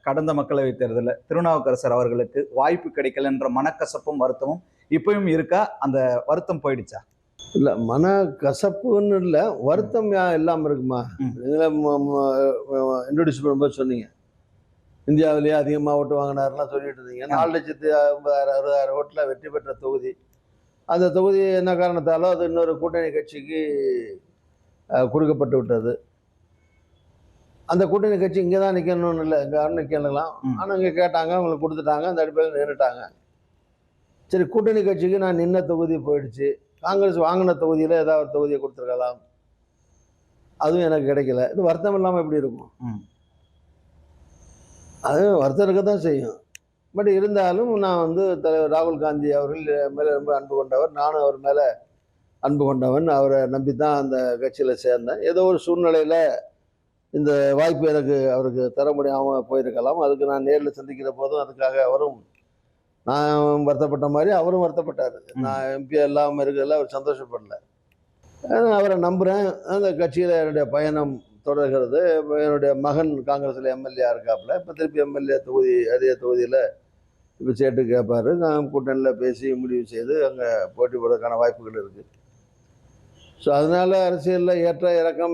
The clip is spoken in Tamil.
கடந்த மக்களவைத் தேர்தலில் திருநாவுக்கரசர் அவர்களுக்கு வாய்ப்பு கிடைக்கலன்ற மனக்கசப்பும் வருத்தமும் இப்பயும் இருக்கா? அந்த வருத்தம் போயிடுச்சா? இல்லை, மனக்கசப்புன்னு இல்லை, வருத்தம் இல்லாமல் இருக்குமா? இன்ட்ரோடியூஸ் பண்ணும்போது சொன்னீங்க இந்தியாவிலேயே அதிகமாக ஓட்டு வாங்கினாருலாம் சொல்லிட்டு இருந்தீங்க. 4,50,60,000 ஓட்டில் வெற்றி பெற்ற தொகுதி. அந்த தொகுதி என்ன காரணத்தாலோ அது இன்னொரு கூட்டணி கட்சிக்கு கொடுக்கப்பட்டு விட்டது. அந்த கூட்டணி கட்சி இங்கே தான் நிற்கணும்னு இல்லை, இங்கே நிற்கலாம். ஆனால் இங்கே கேட்டாங்க, அவங்களுக்கு கொடுத்துட்டாங்க, அந்த அடிப்படையில் நின்றுட்டாங்க. சரி, கூட்டணி கட்சிக்கு நான் நின்ன தொகுதி போயிடுச்சு. காங்கிரஸ் வாங்கின தொகுதியில் ஏதாவது ஒரு தொகுதியை கொடுத்துருக்கலாம், அதுவும் எனக்கு கிடைக்கல. இது வருத்தம் இல்லாமல் எப்படி இருக்கும்? அது வருத்தம் இருக்க தான் செய்யும். பட் இருந்தாலும் நான் தலைவர் ராகுல் காந்தி அவர்கள் மேலே ரொம்ப அன்பு கொண்டவர், நானும் அவர் மேலே அன்பு கொண்டவன். அவரை நம்பி தான் அந்த கட்சியில் சேர்ந்தேன். ஏதோ ஒரு சூழ்நிலையில் இந்த வாய்ப்பு எனக்கு அவருக்கு தர முடியாமல் போயிருக்கலாம். அதுக்கு நான் நேரில் சந்திக்கிற போதும் அதுக்காக அவரும் நான் வருத்தப்பட்ட மாதிரி அவரும் வருத்தப்பட்டார். நான் எம்பி இல்லாமல் இருக்கிறதுல அவர் சந்தோஷப்படல. அவரை நம்புகிறேன். அந்த கட்சியில் என்னுடைய பயணம் தொடர்கிறது. என்னுடைய மகன் காங்கிரஸில் எம்எல்ஏ இருக்காப்புல. இப்போ திருப்பி எம்எல்ஏ தொகுதி, அதே தொகுதியில் இப்போ சேட்டு கேட்பார். நான் கூட்டணியில் பேசி முடிவு செய்து அங்கே போட்டி போடுறதுக்கான வாய்ப்புகள் இருக்குது. ஸோ அதனால் அரசியலில் ஏற்ற இறக்கம்